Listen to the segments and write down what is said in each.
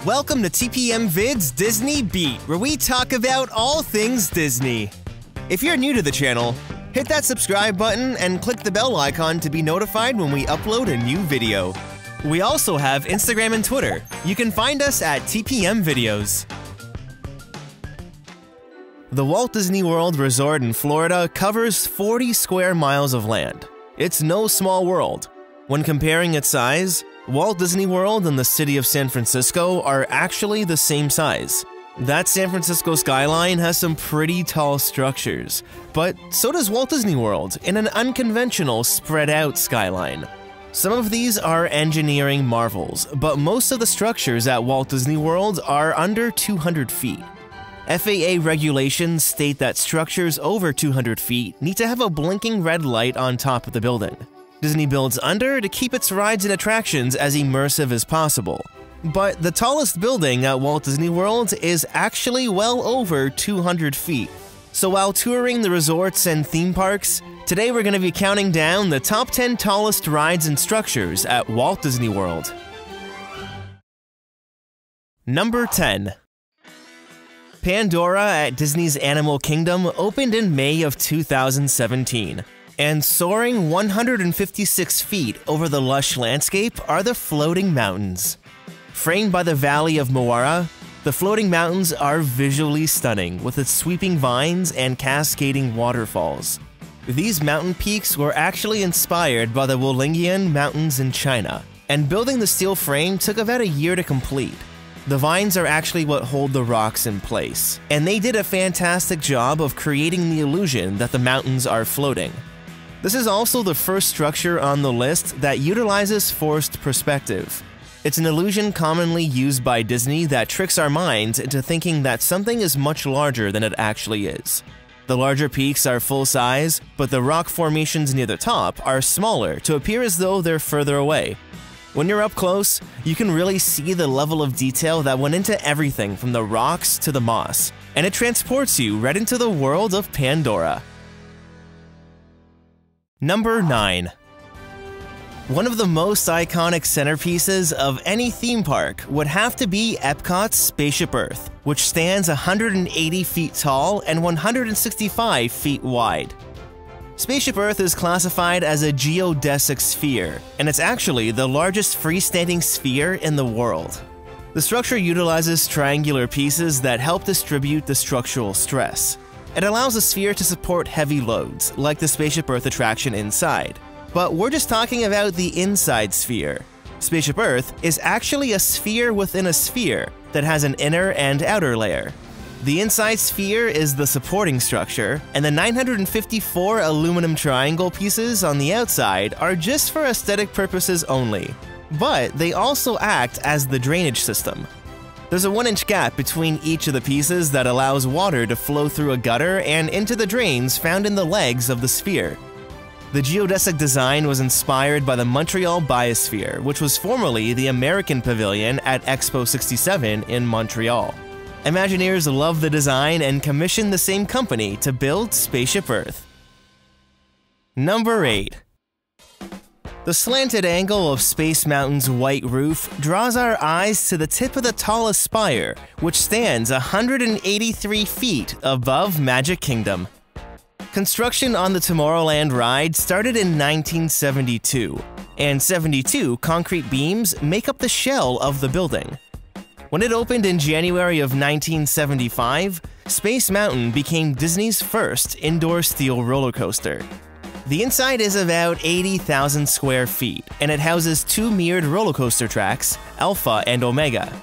Welcome to TPM Vid's Disney Beat, where we talk about all things Disney. If you're new to the channel, hit that subscribe button and click the bell icon to be notified when we upload a new video. We also have Instagram and Twitter. You can find us at TPM Videos. The Walt Disney World Resort in Florida covers 40 square miles of land. It's no small world. When comparing its size, Walt Disney World and the city of San Francisco are actually the same size. That San Francisco skyline has some pretty tall structures, but so does Walt Disney World in an unconventional spread-out skyline. Some of these are engineering marvels, but most of the structures at Walt Disney World are under 200 feet. FAA regulations state that structures over 200 feet need to have a blinking red light on top of the building. Disney builds under to keep its rides and attractions as immersive as possible. But the tallest building at Walt Disney World is actually well over 200 feet. So while touring the resorts and theme parks, today we're going to be counting down the top 10 tallest rides and structures at Walt Disney World. Number 10. Pandora at Disney's Animal Kingdom opened in May of 2017. And soaring 156 feet over the lush landscape are the floating mountains. Framed by the Valley of Moara, the floating mountains are visually stunning with its sweeping vines and cascading waterfalls. These mountain peaks were actually inspired by the Wolingian Mountains in China, and building the steel frame took about a year to complete. The vines are actually what hold the rocks in place, and they did a fantastic job of creating the illusion that the mountains are floating. This is also the first structure on the list that utilizes forced perspective. It's an illusion commonly used by Disney that tricks our minds into thinking that something is much larger than it actually is. The larger peaks are full size, but the rock formations near the top are smaller to appear as though they're further away. When you're up close, you can really see the level of detail that went into everything from the rocks to the moss, and it transports you right into the world of Pandora. Number 9. One of the most iconic centerpieces of any theme park would have to be Epcot's Spaceship Earth, which stands 180 feet tall and 165 feet wide. Spaceship Earth is classified as a geodesic sphere, and it's actually the largest freestanding sphere in the world. The structure utilizes triangular pieces that help distribute the structural stress. It allows the sphere to support heavy loads, like the Spaceship Earth attraction inside. But we're just talking about the inside sphere. Spaceship Earth is actually a sphere within a sphere that has an inner and outer layer. The inside sphere is the supporting structure, and the 954 aluminum triangle pieces on the outside are just for aesthetic purposes only. But they also act as the drainage system. There's a 1-inch gap between each of the pieces that allows water to flow through a gutter and into the drains found in the legs of the sphere. The geodesic design was inspired by the Montreal Biosphere, which was formerly the American Pavilion at Expo 67 in Montreal. Imagineers loved the design and commissioned the same company to build Spaceship Earth. Number 8. The slanted angle of Space Mountain's white roof draws our eyes to the tip of the tallest spire, which stands 183 feet above Magic Kingdom. Construction on the Tomorrowland ride started in 1972, and 72 concrete beams make up the shell of the building. When it opened in January of 1975, Space Mountain became Disney's first indoor steel roller coaster. The inside is about 80,000 square feet, and it houses 2 mirrored roller coaster tracks, Alpha and Omega.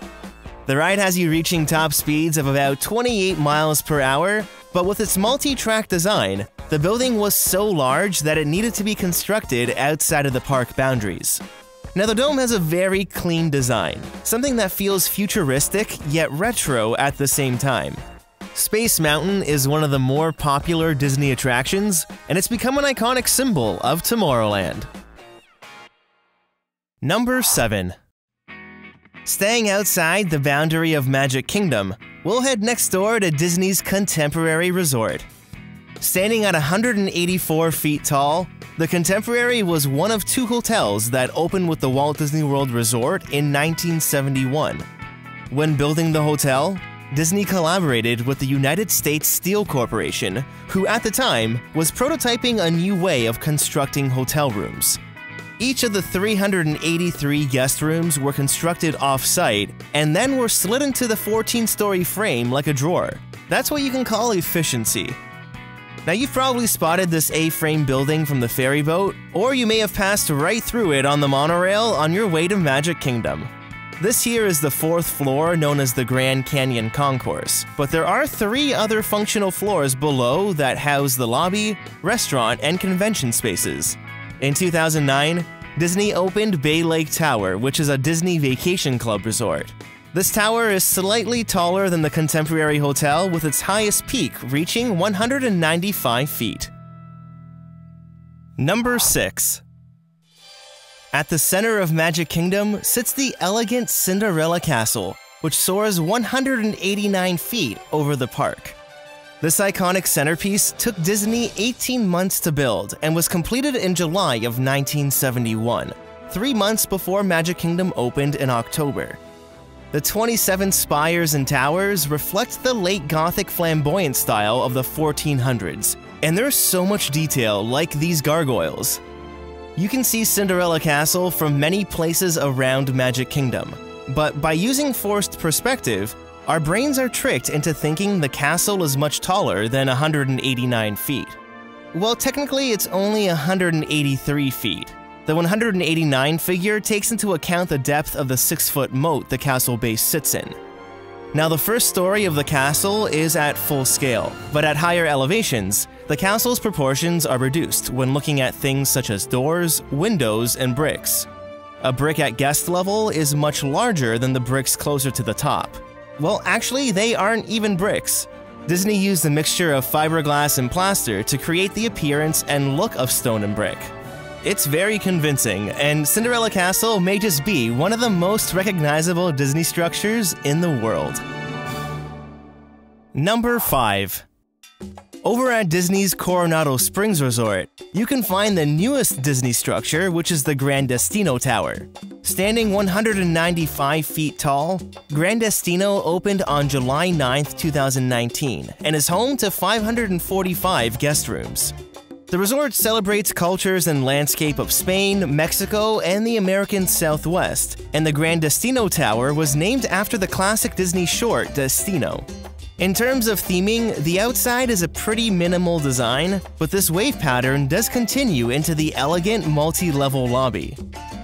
The ride has you reaching top speeds of about 28 miles per hour, but with its multi-track design, the building was so large that it needed to be constructed outside of the park boundaries. Now the dome has a very clean design, something that feels futuristic yet retro at the same time. Space Mountain is one of the more popular Disney attractions, and it's become an iconic symbol of Tomorrowland. Number 7. Staying outside the boundary of Magic Kingdom, we'll head next door to Disney's Contemporary Resort. Standing at 184 feet tall, the Contemporary was one of 2 hotels that opened with the Walt Disney World Resort in 1971. When building the hotel, Disney collaborated with the United States Steel Corporation, who at the time was prototyping a new way of constructing hotel rooms. Each of the 383 guest rooms were constructed off-site and then were slid into the 14-story frame like a drawer. That's what you can call efficiency. Now you've probably spotted this A-frame building from the ferry boat, or you may have passed right through it on the monorail on your way to Magic Kingdom. This here is the 4th floor, known as the Grand Canyon Concourse, but there are 3 other functional floors below that house the lobby, restaurant, and convention spaces. In 2009, Disney opened Bay Lake Tower, which is a Disney Vacation Club resort. This tower is slightly taller than the contemporary hotel, with its highest peak reaching 195 feet. Number 6. At the center of Magic Kingdom sits the elegant Cinderella Castle, which soars 189 feet over the park. This iconic centerpiece took Disney 18 months to build and was completed in July of 1971, 3 months before Magic Kingdom opened in October. The 27 spires and towers reflect the late Gothic flamboyant style of the 1400s, and there's so much detail like these gargoyles. You can see Cinderella Castle from many places around Magic Kingdom, but by using forced perspective, our brains are tricked into thinking the castle is much taller than 189 feet. Well, technically it's only 183 feet. The 189 figure takes into account the depth of the 6-foot moat the castle base sits in. Now, the first story of the castle is at full scale, but at higher elevations, the castle's proportions are reduced when looking at things such as doors, windows, and bricks. A brick at guest level is much larger than the bricks closer to the top. Well, actually, they aren't even bricks. Disney used a mixture of fiberglass and plaster to create the appearance and look of stone and brick. It's very convincing, and Cinderella Castle may just be one of the most recognizable Disney structures in the world. Number 5. Over at Disney's Coronado Springs Resort, you can find the newest Disney structure, which is the Grandest Eno Tower. Standing 195 feet tall, Grandest Eno opened on July 9, 2019, and is home to 545 guest rooms. The resort celebrates cultures and landscape of Spain, Mexico, and the American Southwest, and the Grandest Eno Tower was named after the classic Disney short Destino. In terms of theming, the outside is a pretty minimal design, but this wave pattern does continue into the elegant multi-level lobby.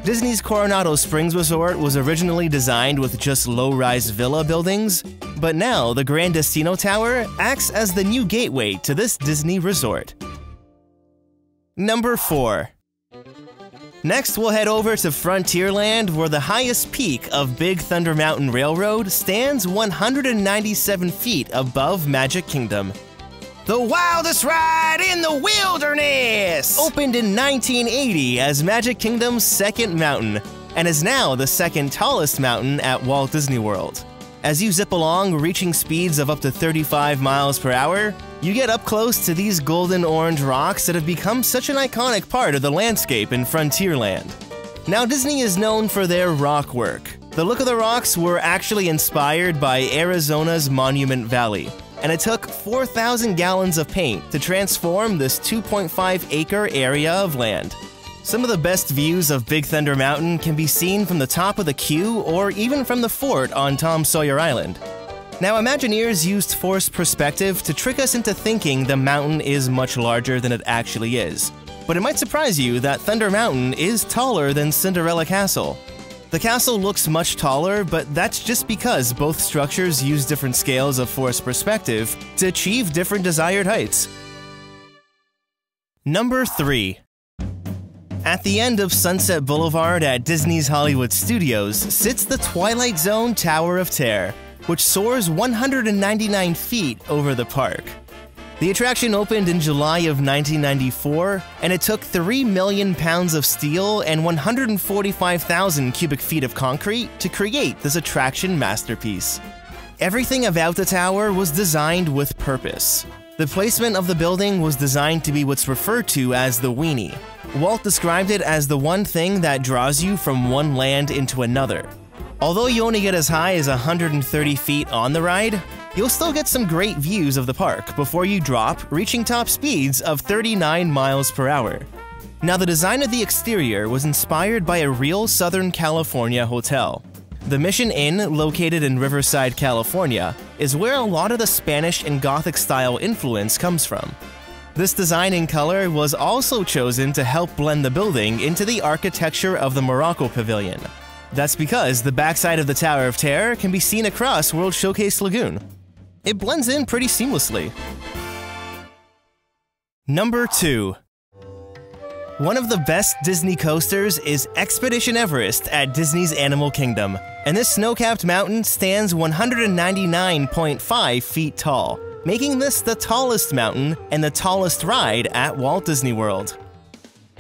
Disney's Coronado Springs Resort was originally designed with just low-rise villa buildings, but now the Grandest Eno Tower acts as the new gateway to this Disney resort. Number 4. Next, we'll head over to Frontierland, where the highest peak of Big Thunder Mountain Railroad stands 197 feet above Magic Kingdom. The wildest ride in the wilderness! Opened in 1980 as Magic Kingdom's second mountain, and is now the second tallest mountain at Walt Disney World. As you zip along, reaching speeds of up to 35 miles per hour, you get up close to these golden orange rocks that have become such an iconic part of the landscape in Frontierland. Now, Disney is known for their rock work. The look of the rocks were actually inspired by Arizona's Monument Valley, and it took 4,000 gallons of paint to transform this 2.5-acre area of land. Some of the best views of Big Thunder Mountain can be seen from the top of the queue or even from the fort on Tom Sawyer Island. Now, Imagineers used forced perspective to trick us into thinking the mountain is much larger than it actually is. But it might surprise you that Thunder Mountain is taller than Cinderella Castle. The castle looks much taller, but that's just because both structures use different scales of forced perspective to achieve different desired heights. Number 3. At the end of Sunset Boulevard at Disney's Hollywood Studios sits the Twilight Zone Tower of Terror, which soars 199 feet over the park. The attraction opened in July of 1994, and it took 3 million pounds of steel and 145,000 cubic feet of concrete to create this attraction masterpiece. Everything about the tower was designed with purpose. The placement of the building was designed to be what's referred to as the weenie. Walt described it as the one thing that draws you from one land into another. Although you only get as high as 130 feet on the ride, you'll still get some great views of the park before you drop, reaching top speeds of 39 miles per hour. Now, the design of the exterior was inspired by a real Southern California hotel. The Mission Inn, located in Riverside, California, is where a lot of the Spanish and Gothic-style influence comes from. This design and color was also chosen to help blend the building into the architecture of the Morocco Pavilion. That's because the backside of the Tower of Terror can be seen across World Showcase Lagoon. It blends in pretty seamlessly. Number 2. One of the best Disney coasters is Expedition Everest at Disney's Animal Kingdom, and this snow-capped mountain stands 199.5 feet tall, making this the tallest mountain and the tallest ride at Walt Disney World.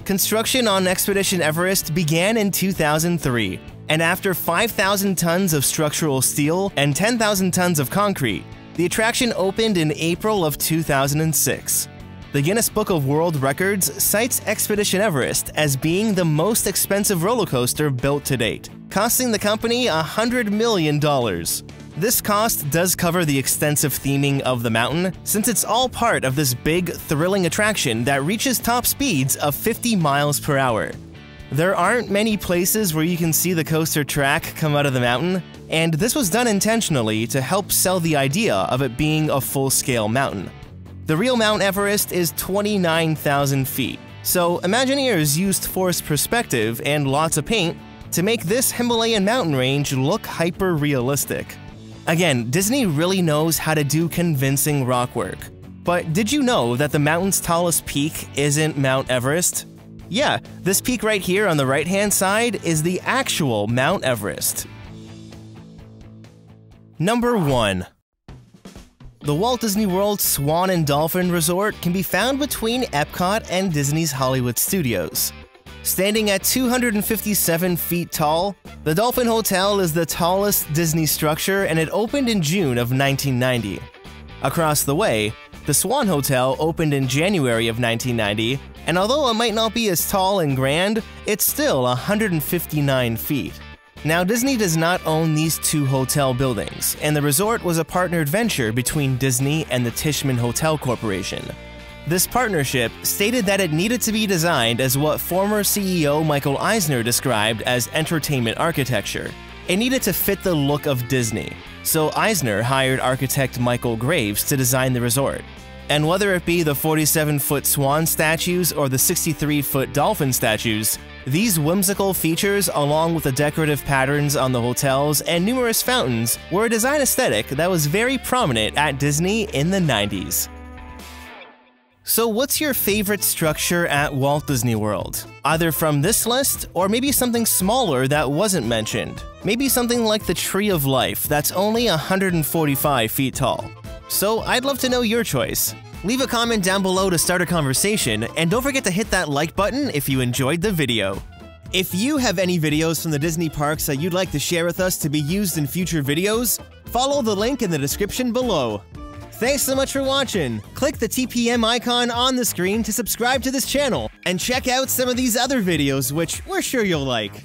Construction on Expedition Everest began in 2003, and after 5,000 tons of structural steel and 10,000 tons of concrete, the attraction opened in April of 2006. The Guinness Book of World Records cites Expedition Everest as being the most expensive roller coaster built to date, costing the company $100 million. This cost does cover the extensive theming of the mountain, since it's all part of this big, thrilling attraction that reaches top speeds of 50 miles per hour. There aren't many places where you can see the coaster track come out of the mountain, and this was done intentionally to help sell the idea of it being a full-scale mountain. The real Mount Everest is 29,000 feet, so Imagineers used forced perspective and lots of paint to make this Himalayan mountain range look hyper-realistic. Again, Disney really knows how to do convincing rock work. But did you know that the mountain's tallest peak isn't Mount Everest? Yeah, this peak right here on the right-hand side is the actual Mount Everest. Number 1. The Walt Disney World Swan and Dolphin Resort can be found between Epcot and Disney's Hollywood Studios. Standing at 257 feet tall, the Dolphin Hotel is the tallest Disney structure, and it opened in June of 1990. Across the way, the Swan Hotel opened in January of 1990, and although it might not be as tall and grand, it's still 159 feet. Now, Disney does not own these two hotel buildings, and the resort was a partnered venture between Disney and the Tishman Hotel Corporation. This partnership stated that it needed to be designed as what former CEO Michael Eisner described as entertainment architecture. It needed to fit the look of Disney, so Eisner hired architect Michael Graves to design the resort. And whether it be the 47-foot Swan statues or the 63-foot Dolphin statues, these whimsical features, along with the decorative patterns on the hotels and numerous fountains, were a design aesthetic that was very prominent at Disney in the 90s. So what's your favorite structure at Walt Disney World? Either from this list, or maybe something smaller that wasn't mentioned. Maybe something like the Tree of Life that's only 145 feet tall. So I'd love to know your choice. Leave a comment down below to start a conversation, and don't forget to hit that like button if you enjoyed the video. If you have any videos from the Disney parks that you'd like to share with us to be used in future videos, follow the link in the description below. Thanks so much for watching! Click the TPM icon on the screen to subscribe to this channel, and check out some of these other videos which we're sure you'll like.